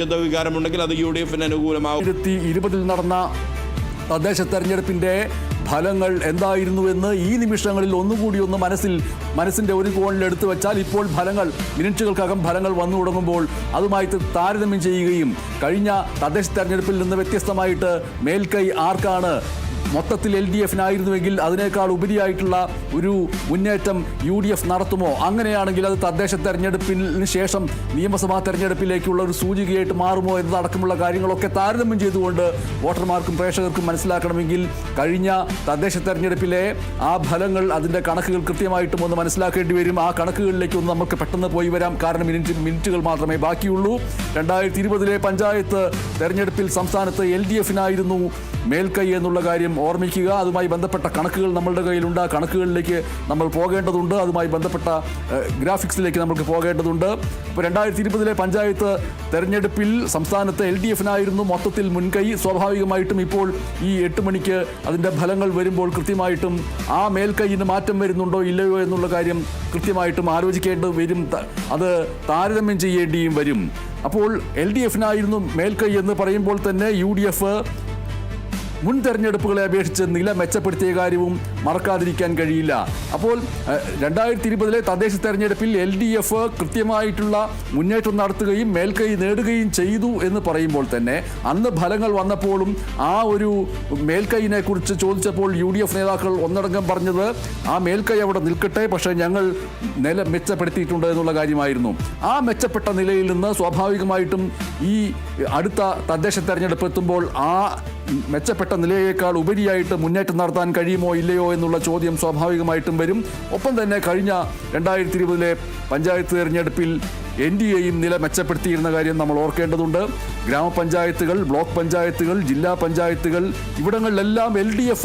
വികാരമുണ്ടെങ്കിൽ അത് UDF അനുകൂലമാകും. 2020 നടന്ന തദ്ദേശ തെരഞ്ഞെടുപ്പിന്റെ ഫലങ്ങൾ എന്തായിരുന്നുവെന്ന് ഈ നിമിഷങ്ങളിൽ ഒന്നുകൂടി മനസ്സിന്റെ ഒരു കോണിൽ എടുത്തു വെച്ചാൽ ഇപ്പോൾ മിനിറ്റുകൾക്കകം ഫലങ്ങൾ വന്നു തുടങ്ങുമ്പോൾ അതുമായി താരതമ്യം ചെയ്യുകയും കഴിഞ്ഞ തദ്ദേശ തെരഞ്ഞെടുപ്പിൽ നിന്ന് വ്യത്യസ്തമായിട്ട് മേൽക്കൈ ആർക്കാണ്, മൊത്തത്തിൽ LDF-നായിരുന്നുവെങ്കിൽ അതിനേക്കാൾ ഉപരിയായിട്ടുള്ള ഒരു മുന്നേറ്റം UDF നടത്തുമോ, അങ്ങനെയാണെങ്കിൽ അത് തദ്ദേശ തെരഞ്ഞെടുപ്പിന് ശേഷം നിയമസഭാ തെരഞ്ഞെടുപ്പിലേക്കുള്ള ഒരു സൂചികയായിട്ട് മാറുമോ എന്നതടക്കമുള്ള കാര്യങ്ങളൊക്കെ താരതമ്യം ചെയ്തുകൊണ്ട് വോട്ടർമാർക്കും പ്രേക്ഷകർക്കും മനസ്സിലാക്കണമെങ്കിൽ കഴിഞ്ഞ തദ്ദേശ തെരഞ്ഞെടുപ്പിലെ ആ ഫലങ്ങൾ, അതിൻ്റെ കണക്കുകൾ കൃത്യമായിട്ടും ഒന്ന് മനസ്സിലാക്കേണ്ടി വരും. ആ കണക്കുകളിലേക്കൊന്ന് നമുക്ക് പെട്ടെന്ന് പോയി വരാം, കാരണം മിനിറ്റുകൾ മാത്രമേ ബാക്കിയുള്ളൂ. 2020 പഞ്ചായത്ത് തെരഞ്ഞെടുപ്പിൽ സംസ്ഥാനത്ത് LDF-നായിരുന്നു മേൽക്കൈ എന്നുള്ള കാര്യം ഓർമ്മിക്കുക. അതുമായി ബന്ധപ്പെട്ട കണക്കുകൾ നമ്മളുടെ കയ്യിലുണ്ട്. ആ കണക്കുകളിലേക്ക് നമ്മൾ പോകേണ്ടതുണ്ട്. അതുമായി ബന്ധപ്പെട്ട ഗ്രാഫിക്സിലേക്ക് നമുക്ക് പോകേണ്ടതുണ്ട്. ഇപ്പോൾ 2020 പഞ്ചായത്ത് തെരഞ്ഞെടുപ്പിൽ സംസ്ഥാനത്ത് LDF-നായിരുന്നു മൊത്തത്തിൽ മുൻകൈ. സ്വാഭാവികമായിട്ടും ഇപ്പോൾ ഈ 8 മണിക്ക് അതിൻ്റെ ഫലങ്ങൾ വരുമ്പോൾ കൃത്യമായിട്ടും ആ മേൽക്കൈയിന് മാറ്റം വരുന്നുണ്ടോ ഇല്ലയോ എന്നുള്ള കാര്യം കൃത്യമായിട്ടും ആലോചിക്കേണ്ടി വരും. അത് താരതമ്യം ചെയ്യേണ്ടിയും വരും. അപ്പോൾ LDF-നായിരുന്നു മേൽക്കൈ എന്ന് പറയുമ്പോൾ തന്നെ UDF മുൻ തെരഞ്ഞെടുപ്പുകളെ അപേക്ഷിച്ച് നില മെച്ചപ്പെടുത്തിയ കാര്യവും മറക്കാതിരിക്കാൻ കഴിയില്ല. അപ്പോൾ 2020 തദ്ദേശ തെരഞ്ഞെടുപ്പിൽ LDF കൃത്യമായിട്ടുള്ള മുന്നേറ്റം നടത്തുകയും മേൽക്കൈ നേടുകയും ചെയ്തു എന്ന് പറയുമ്പോൾ തന്നെ അന്ന് ഫലങ്ങൾ വന്നപ്പോഴും ആ ഒരു മേൽക്കൈയിനെ കുറിച്ച് ചോദിച്ചപ്പോൾ UDF നേതാക്കൾ ഒന്നടങ്കം പറഞ്ഞത് ആ മേൽക്കൈ അവിടെ നിൽക്കട്ടെ, പക്ഷേ ഞങ്ങൾ നില മെച്ചപ്പെടുത്തിയിട്ടുണ്ട് എന്നുള്ള കാര്യമായിരുന്നു. ആ മെച്ചപ്പെട്ട നിലയിൽ നിന്ന് സ്വാഭാവികമായിട്ടും ഈ അടുത്ത തദ്ദേശ തെരഞ്ഞെടുപ്പ് എത്തുമ്പോൾ ആ മെച്ചപ്പെട്ട നിലയേക്കാൾ ഉപരിയായിട്ട് മുന്നേറ്റം നടത്താൻ കഴിയുമോ ഇല്ലയോ എന്നുള്ള ചോദ്യം സ്വാഭാവികമായിട്ടും വരും. ഒപ്പം തന്നെ കഴിഞ്ഞ 2020 പഞ്ചായത്ത് തെരഞ്ഞെടുപ്പിൽ NDAയും നില മെച്ചപ്പെടുത്തിയിരുന്ന കാര്യം നമ്മൾ ഓർക്കേണ്ടതുണ്ട്. ഗ്രാമപഞ്ചായത്തുകൾ, ബ്ലോക്ക് പഞ്ചായത്തുകൾ, ജില്ലാ പഞ്ചായത്തുകൾ, ഇവിടങ്ങളിലെല്ലാം LDF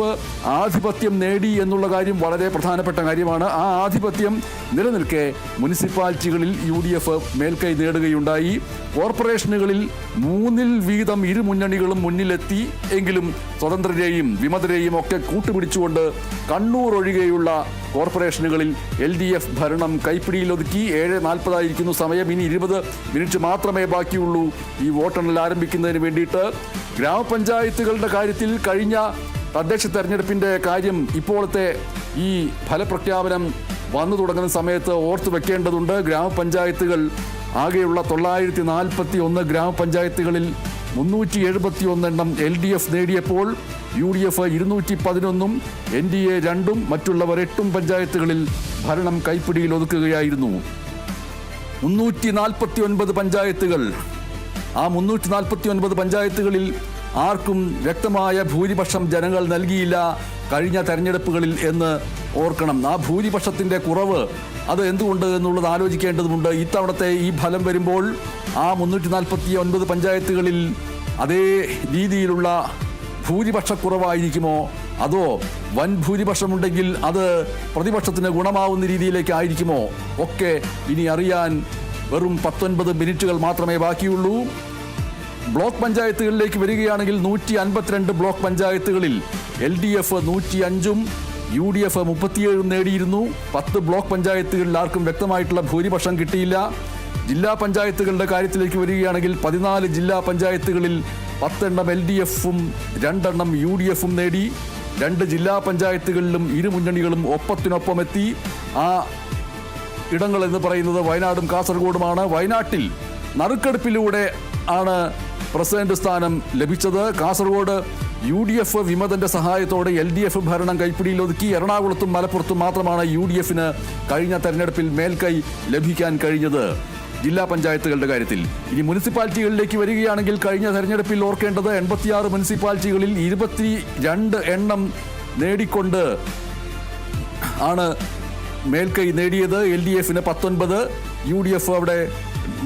ആധിപത്യം നേടി എന്നുള്ള കാര്യം വളരെ പ്രധാനപ്പെട്ട കാര്യമാണ്. ആ ആധിപത്യം നിലനിൽക്കെ മുനിസിപ്പാലിറ്റികളിൽ UDF മേൽക്കൈ നേടുകയുണ്ടായി. കോർപ്പറേഷനുകളിൽ 3 വീതം ഇരു മുന്നണികളും മുന്നിലെത്തി. എങ്കിലും സ്വതന്ത്രരെയും വിമതരെയും ഒക്കെ കൂട്ടുപിടിച്ചുകൊണ്ട് കണ്ണൂർ ഒഴികെയുള്ള കോർപ്പറേഷനുകളിൽ LDF ഭരണം കൈപ്പിടിയിലൊതുക്കി. 7:40 സമയം. ഇനി 20 മിനിറ്റ് മാത്രമേ ബാക്കിയുള്ളൂ ഈ വോട്ടെണ്ണൽ ആരംഭിക്കുന്നതിന് വേണ്ടിയിട്ട്. ഗ്രാമപഞ്ചായത്തുകളുടെ കാര്യത്തിൽ കഴിഞ്ഞ തദ്ദേശ തെരഞ്ഞെടുപ്പിൻ്റെ കാര്യം ഇപ്പോഴത്തെ ഈ ഫലപ്രഖ്യാപനം വന്നു തുടങ്ങുന്ന സമയത്ത് ഓർത്തു വെക്കേണ്ടതുണ്ട്. ഗ്രാമപഞ്ചായത്തുകൾ ആകെയുള്ള 941 ഗ്രാമപഞ്ചായത്തുകളിൽ 371 എണ്ണം LDF നേടിയപ്പോൾ UDF 211, NDA 2, മറ്റുള്ളവർ 8 പഞ്ചായത്തുകളിൽ ഭരണം കൈപ്പിടിയിൽ ഒതുക്കുകയായിരുന്നു. 349 പഞ്ചായത്തുകൾ. ആ 349 പഞ്ചായത്തുകളിൽ ആർക്കും വ്യക്തമായ ഭൂരിപക്ഷം ജനങ്ങൾ നൽകിയില്ല കഴിഞ്ഞ തെരഞ്ഞെടുപ്പുകളിൽ എന്ന് ഓർക്കണം. ആ ഭൂരിപക്ഷത്തിൻ്റെ കുറവ് അത് എന്തുകൊണ്ട് എന്നുള്ളത് ആലോചിക്കേണ്ടതുണ്ട്. ഇത്തവണത്തെ ഈ ഫലം വരുമ്പോൾ ആ 349 പഞ്ചായത്തുകളിൽ അതേ രീതിയിലുള്ള ഭൂരിപക്ഷക്കുറവായിരിക്കുമോ, അതോ വൻ ഭൂരിപക്ഷമുണ്ടെങ്കിൽ അത് പ്രതിപക്ഷത്തിന് ഗുണമാവുന്ന രീതിയിലേക്ക് ആയിരിക്കുമോ ഒക്കെ ഇനി അറിയാൻ വെറും 19 മിനിറ്റുകൾ മാത്രമേ ബാക്കിയുള്ളൂ. ബ്ലോക്ക് പഞ്ചായത്തുകളിലേക്ക് വരികയാണെങ്കിൽ 152 ബ്ലോക്ക് പഞ്ചായത്തുകളിൽ LDF 105ഉം UDF 37 നേടിയിരുന്നു. 10 ബ്ലോക്ക് പഞ്ചായത്തുകളിൽ ആർക്കും വ്യക്തമായിട്ടുള്ള ഭൂരിപക്ഷം കിട്ടിയില്ല. ജില്ലാ പഞ്ചായത്തുകളുടെ കാര്യത്തിലേക്ക് വരികയാണെങ്കിൽ 14 ജില്ലാ പഞ്ചായത്തുകളിൽ 10 എണ്ണം LDF-ഉം 2 എണ്ണം UDF-ഉം നേടി. 2 ജില്ലാ പഞ്ചായത്തുകളിലും ഇരു മുന്നണികളും ഒപ്പത്തിനൊപ്പം എത്തി. ആ ഇടങ്ങൾ എന്ന് പറയുന്നത് വയനാടും കാസർഗോഡുമാണ്. വയനാട്ടിൽ നറുക്കെടുപ്പിലൂടെ ആണ് പ്രസിഡന്റ് സ്ഥാനം ലഭിച്ചത്. കാസർഗോഡ് UDF വിമതന്റെ സഹായത്തോടെ LDF ഭരണം കൈപ്പിടിയിൽ ഒതുക്കി. എറണാകുളത്തും മലപ്പുറത്തും മാത്രമാണ് UDF-ന് കഴിഞ്ഞ തെരഞ്ഞെടുപ്പിൽ മേൽക്കൈ ലഭിക്കാൻ കഴിഞ്ഞത് ജില്ലാ പഞ്ചായത്തുകളുടെ കാര്യത്തിൽ. ഇനി മുനിസിപ്പാലിറ്റികളിലേക്ക് വരികയാണെങ്കിൽ കഴിഞ്ഞ തെരഞ്ഞെടുപ്പിൽ ഓർക്കേണ്ടത് 86 മുനിസിപ്പാലിറ്റികളിൽ 22 എണ്ണം നേടിക്കൊണ്ട് ആണ് മേൽക്കൈ നേടിയത്. LDF-ന് 19, UDF അവിടെ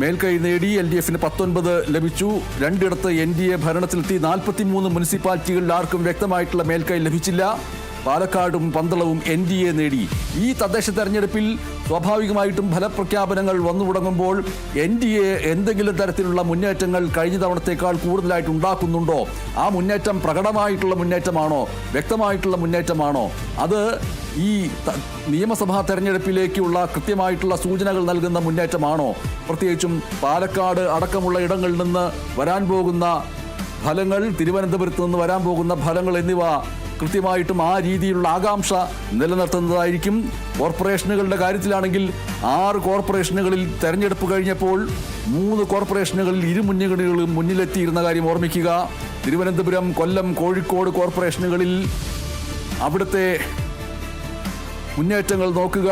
മേൽക്കൈ നേടി. LDF-ന് 19 ലഭിച്ചു. 2 NDA ഭരണത്തിലെത്തി. 43 മുനിസിപ്പാലിറ്റികളിൽ ആർക്കും വ്യക്തമായിട്ടുള്ള മേൽക്കൈ ലഭിച്ചില്ല. പാലക്കാടും പന്തളവും NDA നേടി. ഈ തദ്ദേശ തെരഞ്ഞെടുപ്പിൽ സ്വാഭാവികമായിട്ടും ഫലപ്രഖ്യാപനങ്ങൾ വന്നു തുടങ്ങുമ്പോൾ NDA എന്തെങ്കിലും തരത്തിലുള്ള മുന്നേറ്റങ്ങൾ കഴിഞ്ഞ തവണത്തേക്കാൾ കൂടുതലായിട്ട് ഉണ്ടാക്കുന്നുണ്ടോ? ആ മുന്നേറ്റം പ്രകടമായിട്ടുള്ള മുന്നേറ്റമാണോ, വ്യക്തമായിട്ടുള്ള മുന്നേറ്റമാണോ? അത് ഈ നിയമസഭാ തെരഞ്ഞെടുപ്പിലേക്കുള്ള കൃത്യമായിട്ടുള്ള സൂചനകൾ നൽകുന്ന മുന്നേറ്റമാണോ? പ്രത്യേകിച്ചും പാലക്കാട് അടക്കമുള്ള ഇടങ്ങളിൽ നിന്ന് വരാൻ പോകുന്ന ഫലങ്ങൾ, തിരുവനന്തപുരത്ത് നിന്ന് വരാൻ പോകുന്ന ഫലങ്ങൾ എന്നിവ കൃത്യമായിട്ടും ആ രീതിയിലുള്ള ആകാംക്ഷ നിലനിർത്തുന്നതായിരിക്കും. കോർപ്പറേഷനുകളുടെ കാര്യത്തിലാണെങ്കിൽ 6 കോർപ്പറേഷനുകളിൽ തെരഞ്ഞെടുപ്പ് കഴിഞ്ഞപ്പോൾ 3 കോർപ്പറേഷനുകളിൽ ഇരുമുന്നണികളും മുന്നിലെത്തിയിരുന്ന കാര്യം ഓർമ്മിക്കുക. തിരുവനന്തപുരം, കൊല്ലം, കോഴിക്കോട് കോർപ്പറേഷനുകളിൽ അവിടുത്തെ മുന്നേറ്റങ്ങൾ നോക്കുക.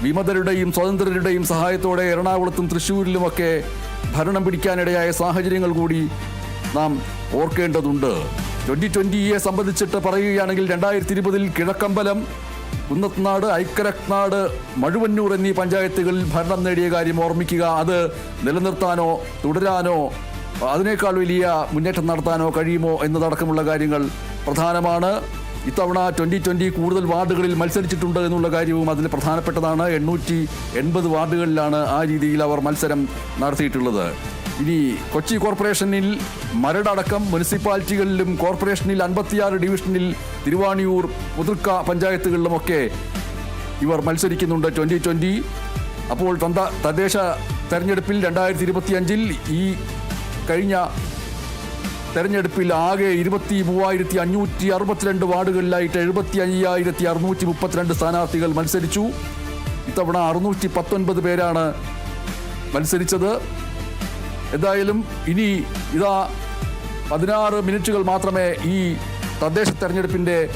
വിമതരുടെയും സ്വതന്ത്രരുടെയും സഹായത്തോടെ എറണാകുളത്തും തൃശ്ശൂരിലുമൊക്കെ ഭരണം പിടിക്കാനിടയായ സാഹചര്യങ്ങൾ കൂടി നാം ഓർക്കേണ്ടതുണ്ട്. 2020യെ സംബന്ധിച്ചിട്ട് പറയുകയാണെങ്കിൽ 2020 കിഴക്കമ്പലം, കുന്നത്നാട്, ഐക്കരക്നാട്, മഴുവന്നൂർ എന്നീ പഞ്ചായത്തുകളിൽ ഭരണം നേടിയ കാര്യം ഓർമ്മിക്കുക. അത് നിലനിർത്താനോ തുടരാനോ അതിനേക്കാൾ വലിയ മുന്നേറ്റം നടത്താനോ കഴിയുമോ എന്നതടക്കമുള്ള കാര്യങ്ങൾ പ്രധാനമാണ്. ഇത്തവണ 2020 കൂടുതൽ വാർഡുകളിൽ മത്സരിച്ചിട്ടുണ്ട് എന്നുള്ള കാര്യവും അതിൽ പ്രധാനപ്പെട്ടതാണ്. 880 വാർഡുകളിലാണ് ആ രീതിയിൽ അവർ മത്സരം നടത്തിയിട്ടുള്ളത്. ഇനി കൊച്ചി കോർപ്പറേഷനിൽ മരടടക്കം മുനിസിപ്പാലിറ്റികളിലും കോർപ്പറേഷനിൽ 56 ഡിവിഷനിൽ തിരുവാണിയൂർ, പുതുർക്ക പഞ്ചായത്തുകളിലുമൊക്കെ ഇവർ മത്സരിക്കുന്നുണ്ട് 2020. അപ്പോൾ തദ്ദേശ തെരഞ്ഞെടുപ്പിൽ 2025 ഈ കഴിഞ്ഞ തെരഞ്ഞെടുപ്പിൽ ആകെ 23,562 വാർഡുകളിലായിട്ട് 75,632 സ്ഥാനാർത്ഥികൾ മത്സരിച്ചു. ഇത്തവണ 619 പേരാണ് മത്സരിച്ചത്. എന്തായാലും ഇനി ഇതാ 16 മിനിറ്റുകൾ മാത്രമേ ഈ തദ്ദേശ തെരഞ്ഞെടുപ്പിൻ്റെ